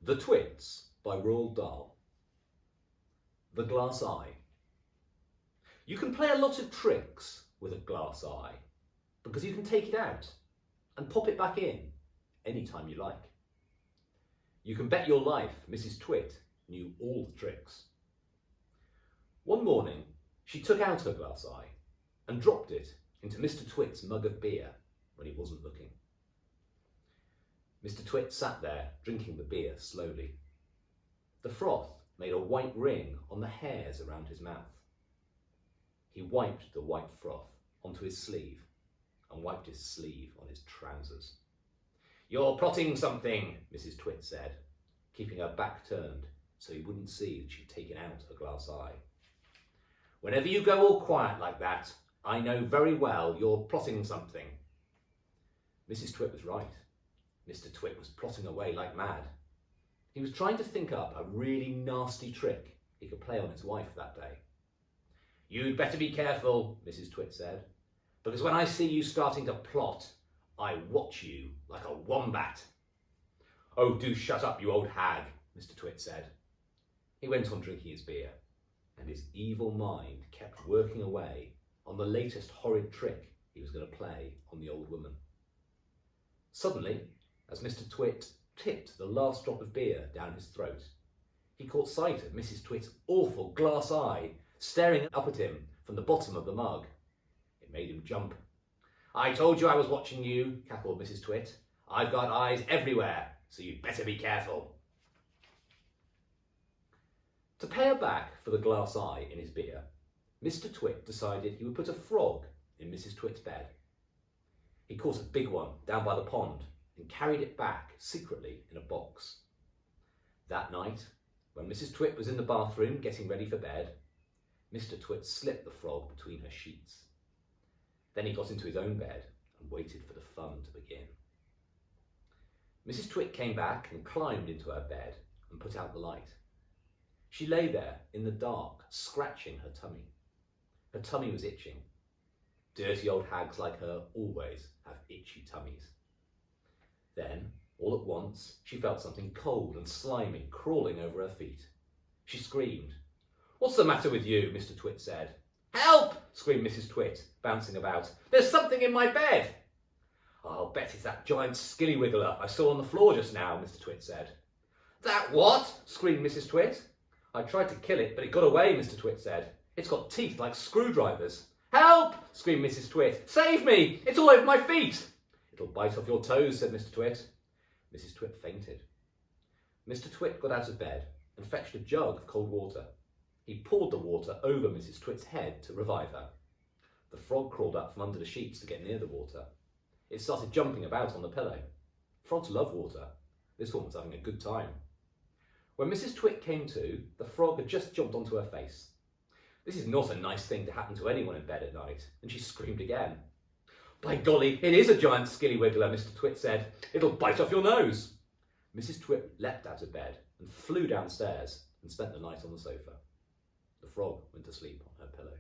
The Twits by Roald Dahl. The glass eye. You can play a lot of tricks with a glass eye because you can take it out and pop it back in anytime you like. You can bet your life Mrs. Twit knew all the tricks. One morning she took out her glass eye and dropped it into Mr. Twit's mug of beer when he wasn't looking. Mr. Twit sat there drinking the beer slowly. The froth made a white ring on the hairs around his mouth. He wiped the white froth onto his sleeve and wiped his sleeve on his trousers. "You're plotting something," Mrs. Twit said, keeping her back turned so he wouldn't see that she'd taken out her glass eye. "Whenever you go all quiet like that, I know very well you're plotting something." Mrs. Twit was right. Mr. Twit was plotting away like mad. He was trying to think up a really nasty trick he could play on his wife that day. "You'd better be careful," Mrs. Twit said, "because when I see you starting to plot, I watch you like a wombat." "Oh, do shut up, you old hag," Mr. Twit said. He went on drinking his beer, and his evil mind kept working away on the latest horrid trick he was going to play on the old woman. Suddenly, as Mr. Twit tipped the last drop of beer down his throat, he caught sight of Mrs. Twit's awful glass eye staring up at him from the bottom of the mug. It made him jump. "I told you I was watching you," cackled Mrs. Twit. "I've got eyes everywhere, so you'd better be careful." To pay her back for the glass eye in his beer, Mr. Twit decided he would put a frog in Mrs. Twit's bed. He caught a big one down by the pond and carried it back secretly in a box. That night, when Mrs. Twit was in the bathroom getting ready for bed, Mr. Twit slipped the frog between her sheets. Then he got into his own bed and waited for the fun to begin. Mrs. Twit came back and climbed into her bed and put out the light. She lay there in the dark, scratching her tummy. Her tummy was itching. Dirty old hags like her always have itchy tummies. Then, all at once, she felt something cold and slimy crawling over her feet. She screamed. "What's the matter with you?" Mr. Twit said. "Help!" screamed Mrs. Twit, bouncing about. "There's something in my bed." "I'll bet it's that giant skillywiggler I saw on the floor just now," Mr. Twit said. "That what?" screamed Mrs. Twit. "I tried to kill it, but it got away," Mr. Twit said. "It's got teeth like screwdrivers." "Help!" screamed Mrs. Twit. "Save me! It's all over my feet!" "It'll bite off your toes," said Mr. Twit. Mrs. Twit fainted. Mr. Twit got out of bed and fetched a jug of cold water. He poured the water over Mrs. Twit's head to revive her. The frog crawled up from under the sheets to get near the water. It started jumping about on the pillow. Frogs love water. This one was having a good time. When Mrs. Twit came to, the frog had just jumped onto her face. This is not a nice thing to happen to anyone in bed at night, and she screamed again. "By golly, it is a giant skillywiggler," Mr. Twit said. "It'll bite off your nose." Mrs. Twit leapt out of bed and flew downstairs and spent the night on the sofa. The frog went to sleep on her pillow.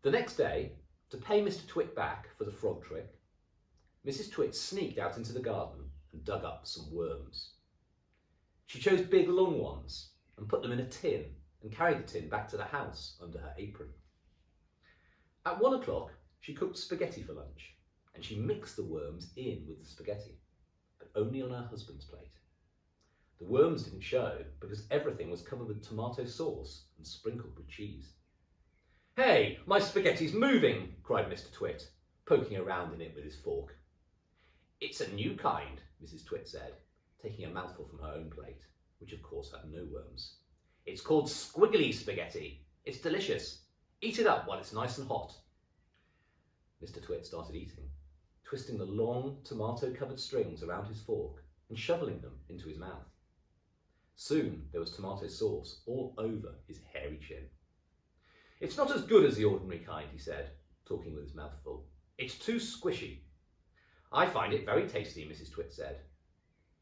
The next day, to pay Mr. Twit back for the frog trick, Mrs. Twit sneaked out into the garden and dug up some worms. She chose big long ones and put them in a tin and carried the tin back to the house under her apron. At 1 o'clock, she cooked spaghetti for lunch, and she mixed the worms in with the spaghetti, but only on her husband's plate. The worms didn't show because everything was covered with tomato sauce and sprinkled with cheese. "Hey, my spaghetti's moving!" cried Mr. Twit, poking around in it with his fork. "It's a new kind," Mrs. Twit said, taking a mouthful from her own plate, which of course had no worms. "It's called squiggly spaghetti. It's delicious. Eat it up while it's nice and hot." Mr. Twit started eating, twisting the long tomato-covered strings around his fork and shoveling them into his mouth. Soon there was tomato sauce all over his hairy chin. "It's not as good as the ordinary kind," he said, talking with his mouth full. "It's too squishy." "I find it very tasty," Mrs. Twit said.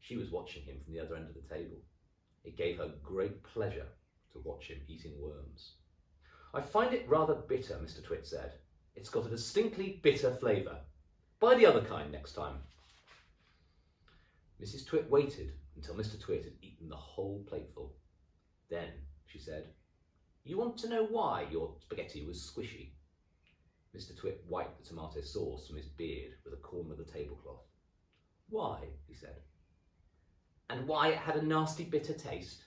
She was watching him from the other end of the table. It gave her great pleasure to watch him eating worms. "I find it rather bitter," Mr. Twit said. "It's got a distinctly bitter flavour. Buy the other kind next time." Mrs. Twit waited until Mr. Twit had eaten the whole plateful. Then she said, "You want to know why your spaghetti was squishy?" Mr. Twit wiped the tomato sauce from his beard with a corner of the tablecloth. "Why?" he said. "And why it had a nasty bitter taste?"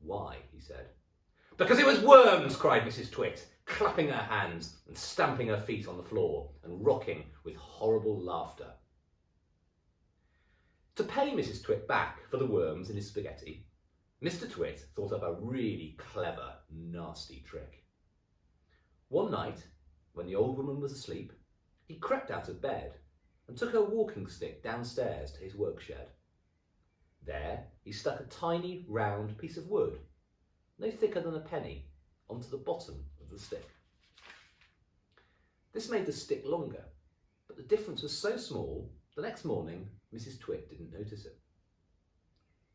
"Why?" he said. "Because it was worms!" cried Mrs. Twit, clapping her hands and stamping her feet on the floor and rocking with horrible laughter. To pay Mrs. Twit back for the worms in his spaghetti, Mr. Twit thought up a really clever, nasty trick. One night, when the old woman was asleep, he crept out of bed and took her walking stick downstairs to his workshed. There, he stuck a tiny, round piece of wood, no thicker than a penny, onto the bottom of the stick. This made the stick longer, but the difference was so small, the next morning Mrs. Twit didn't notice it.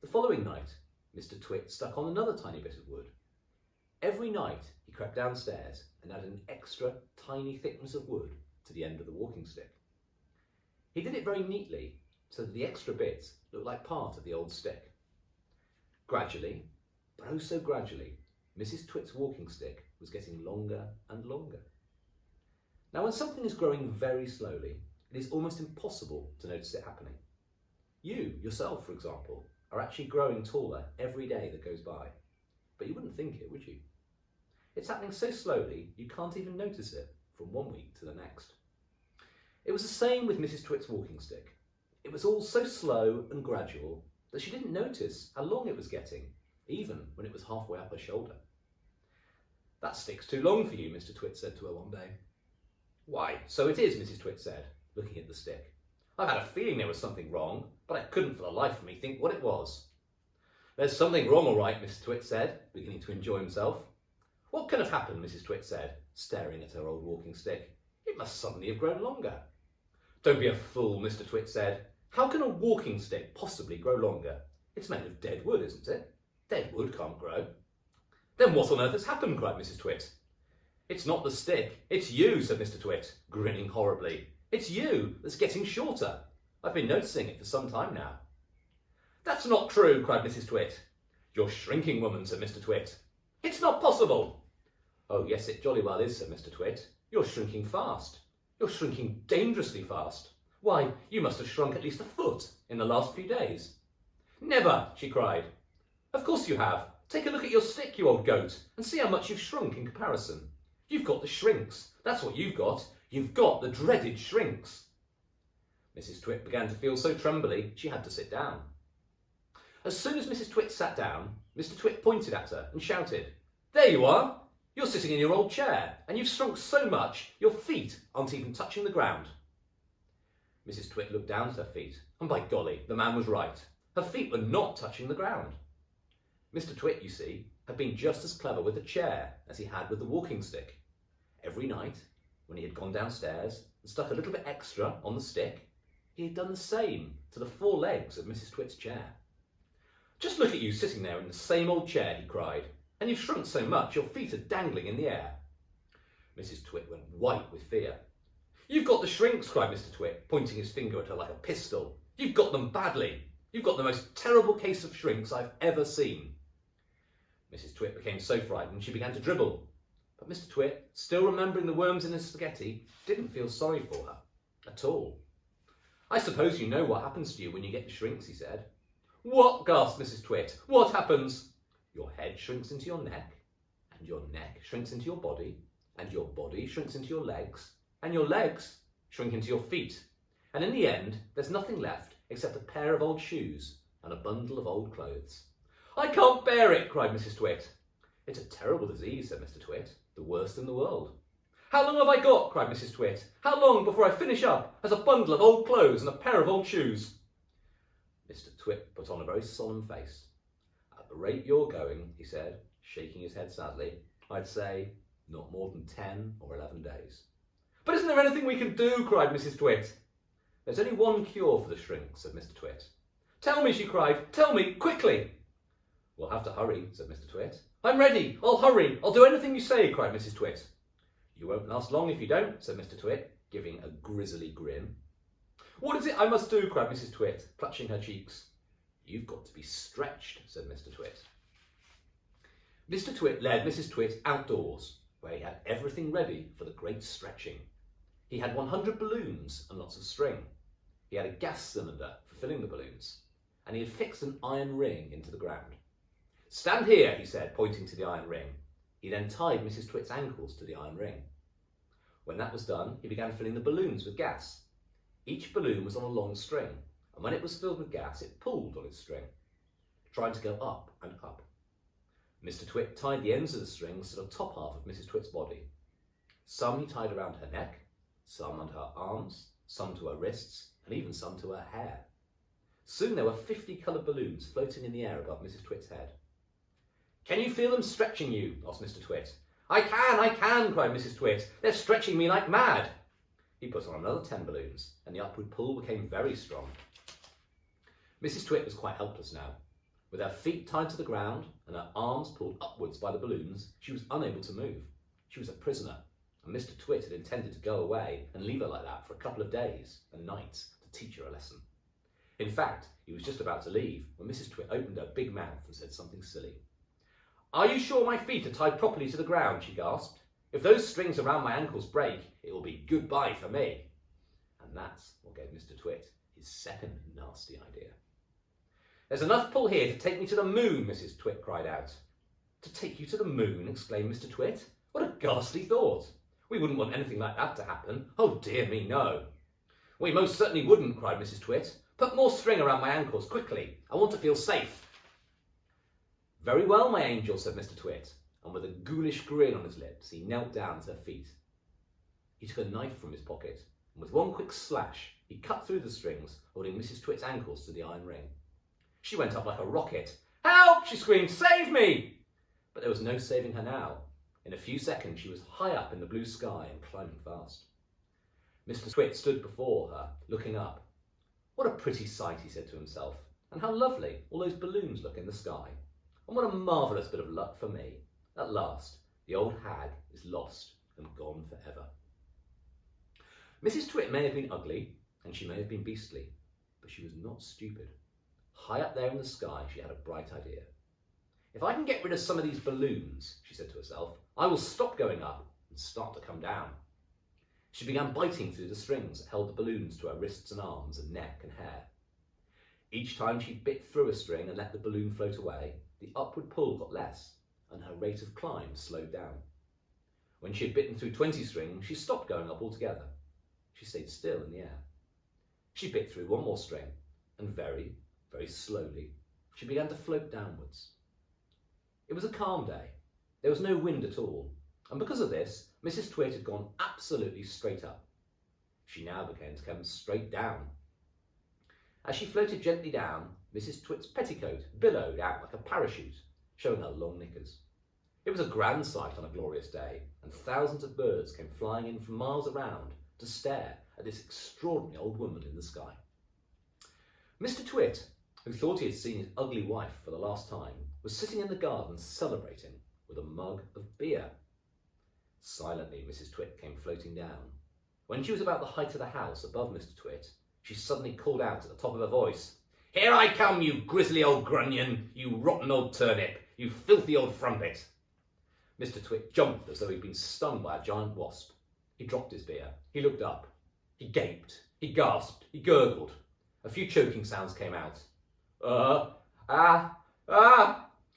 The following night, Mr. Twit stuck on another tiny bit of wood. Every night he crept downstairs and added an extra tiny thickness of wood to the end of the walking stick. He did it very neatly so that the extra bits looked like part of the old stick. Gradually, but oh so gradually, Mrs. Twit's walking stick was getting longer and longer. Now when something is growing very slowly, it is almost impossible to notice it happening. You, yourself, for example, are actually growing taller every day that goes by. But you wouldn't think it, would you? It's happening so slowly, you can't even notice it from one week to the next. It was the same with Mrs. Twit's walking stick. It was all so slow and gradual that she didn't notice how long it was getting, even when it was halfway up her shoulder. "That stick's too long for you," Mr. Twit said to her one day. "Why, so it is," Mrs. Twit said, looking at the stick. "I've had a feeling there was something wrong, but I couldn't for the life of me think what it was." "There's something wrong, all right," Mr. Twit said, beginning to enjoy himself. "What can have happened?" Mrs. Twit said, staring at her old walking stick. "It must suddenly have grown longer." "Don't be a fool," Mr. Twit said. "How can a walking stick possibly grow longer? It's made of dead wood, isn't it? Dead wood can't grow." "Then what on earth has happened?" cried Mrs. Twit. "It's not the stick, it's you," said Mr. Twit, grinning horribly. "It's you that's getting shorter. I've been noticing it for some time now." "That's not true," cried Mrs. Twit. "You're shrinking, woman," said Mr. Twit. "It's not possible." "Oh, yes, it jolly well is," said Mr. Twit. "You're shrinking fast. You're shrinking dangerously fast. Why, you must have shrunk at least a foot in the last few days." "Never," she cried. "Of course you have. Take a look at your stick, you old goat, and see how much you've shrunk in comparison. You've got the shrinks. That's what you've got. You've got the dreaded shrinks." Mrs. Twit began to feel so trembly she had to sit down. As soon as Mrs. Twit sat down, Mr. Twit pointed at her and shouted, "There you are! You're sitting in your old chair, and you've shrunk so much your feet aren't even touching the ground." Mrs. Twit looked down at her feet, and by golly, the man was right. Her feet were not touching the ground. Mr. Twit, you see, had been just as clever with the chair as he had with the walking stick. Every night, when he had gone downstairs and stuck a little bit extra on the stick, he had done the same to the four legs of Mrs. Twit's chair. "Just look at you sitting there in the same old chair," he cried, "and you've shrunk so much your feet are dangling in the air." Mrs. Twit went white with fear. "You've got the shrinks," cried Mr. Twit, pointing his finger at her like a pistol. "You've got them badly. You've got the most terrible case of shrinks I've ever seen." Mrs. Twit became so frightened she began to dribble. But Mr. Twit, still remembering the worms in his spaghetti, didn't feel sorry for her at all. "I suppose you know what happens to you when you get the shrinks," he said. "What?" gasped Mrs. Twit. "What happens?" "Your head shrinks into your neck, and your neck shrinks into your body, and your body shrinks into your legs, and your legs shrink into your feet. And in the end, there's nothing left except a pair of old shoes and a bundle of old clothes." "I can't bear it," cried Mrs. Twit. "It's a terrible disease," said Mr. Twit, "the worst in the world." "How long have I got?" cried Mrs. Twit. "How long before I finish up as a bundle of old clothes and a pair of old shoes?" Mr. Twit put on a very solemn face. "At the rate you're going," he said, shaking his head sadly, "I'd say not more than 10 or 11 days. "But isn't there anything we can do?" cried Mrs. Twit. "There's only one cure for the shrinks," said Mr. Twit. "Tell me," she cried. "Tell me, quickly." "We'll have to hurry," said Mr. Twit. "I'm ready. I'll hurry. I'll do anything you say," cried Mrs. Twit. "You won't last long if you don't," said Mr. Twit, giving a grisly grin. "What is it I must do?" cried Mrs. Twit, clutching her cheeks. "You've got to be stretched," said Mr. Twit. Mr. Twit led Mrs. Twit outdoors, where he had everything ready for the great stretching. He had 100 balloons and lots of string. He had a gas cylinder for filling the balloons, and he had fixed an iron ring into the ground. "Stand here," he said, pointing to the iron ring. He then tied Mrs. Twit's ankles to the iron ring. When that was done, he began filling the balloons with gas. Each balloon was on a long string, and when it was filled with gas, it pulled on its string, trying to go up and up. Mr. Twit tied the ends of the strings to the top half of Mrs. Twit's body. Some he tied around her neck, some under her arms, some to her wrists, and even some to her hair. Soon there were 50 coloured balloons floating in the air above Mrs. Twit's head. "Can you feel them stretching you?" asked Mr. Twit. I can, cried Mrs. Twit. "They're stretching me like mad." He put on another 10 balloons, and the upward pull became very strong. Mrs. Twit was quite helpless now. With her feet tied to the ground and her arms pulled upwards by the balloons, she was unable to move. She was a prisoner, and Mr. Twit had intended to go away and leave her like that for a couple of days and nights to teach her a lesson. In fact, he was just about to leave when Mrs. Twit opened her big mouth and said something silly. "Are you sure my feet are tied properly to the ground?" she gasped. "If those strings around my ankles break, it will be goodbye for me." And that's what gave Mr. Twit his second nasty idea. "There's enough pull here to take me to the moon," Mrs. Twit cried out. "To take you to the moon?" exclaimed Mr. Twit. "What a ghastly thought! We wouldn't want anything like that to happen. Oh dear me, no." "We most certainly wouldn't," cried Mrs. Twit. "Put more string around my ankles, quickly. I want to feel safe." "Very well, my angel," said Mr. Twit, and with a ghoulish grin on his lips, he knelt down at her feet. He took a knife from his pocket, and with one quick slash, he cut through the strings, holding Mrs. Twit's ankles to the iron ring. She went up like a rocket. "Help!" she screamed. "Save me!" But there was no saving her now. In a few seconds, she was high up in the blue sky and climbing fast. Mr. Twit stood before her, looking up. "What a pretty sight," he said to himself, "and how lovely all those balloons look in the sky. And what a marvellous bit of luck for me. At last, the old hag is lost and gone forever." Mrs. Twit may have been ugly, and she may have been beastly, but she was not stupid. High up there in the sky, she had a bright idea. "If I can get rid of some of these balloons," she said to herself, "I will stop going up and start to come down." She began biting through the strings that held the balloons to her wrists and arms and neck and hair. Each time she bit through a string and let the balloon float away, the upward pull got less, and her rate of climb slowed down. When she had bitten through 20 strings, she stopped going up altogether. She stayed still in the air. She bit through one more string, and very, very slowly, she began to float downwards. It was a calm day. There was no wind at all, and because of this, Mrs. Twit had gone absolutely straight up. She now began to come straight down. As she floated gently down, Mrs. Twit's petticoat billowed out like a parachute, showing her long knickers. It was a grand sight on a glorious day, and thousands of birds came flying in from miles around to stare at this extraordinary old woman in the sky. Mr. Twit, who thought he had seen his ugly wife for the last time, was sitting in the garden celebrating with a mug of beer. Silently, Mrs. Twit came floating down. When she was about the height of the house above Mr. Twit, she suddenly called out at the top of her voice, "Here I come, you grisly old grunion, you rotten old turnip, you filthy old frumpet." Mr. Twit jumped as though he'd been stung by a giant wasp. He dropped his beer. He looked up. He gaped. He gasped. He gurgled. A few choking sounds came out.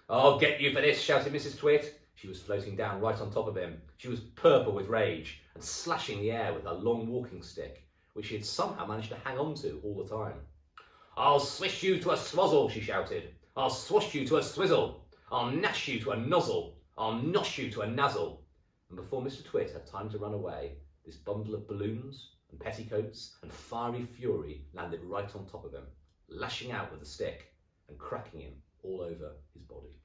"I'll get you for this," shouted Mrs. Twit. She was floating down right on top of him. She was purple with rage and slashing the air with her long walking stick, which she had somehow managed to hang on to all the time. "I'll swish you to a swazzle," she shouted. "I'll swash you to a swizzle. I'll nash you to a nozzle. I'll nosh you to a nazzle." And before Mr. Twit had time to run away, this bundle of balloons and petticoats and fiery fury landed right on top of him, lashing out with the stick and cracking him all over his body.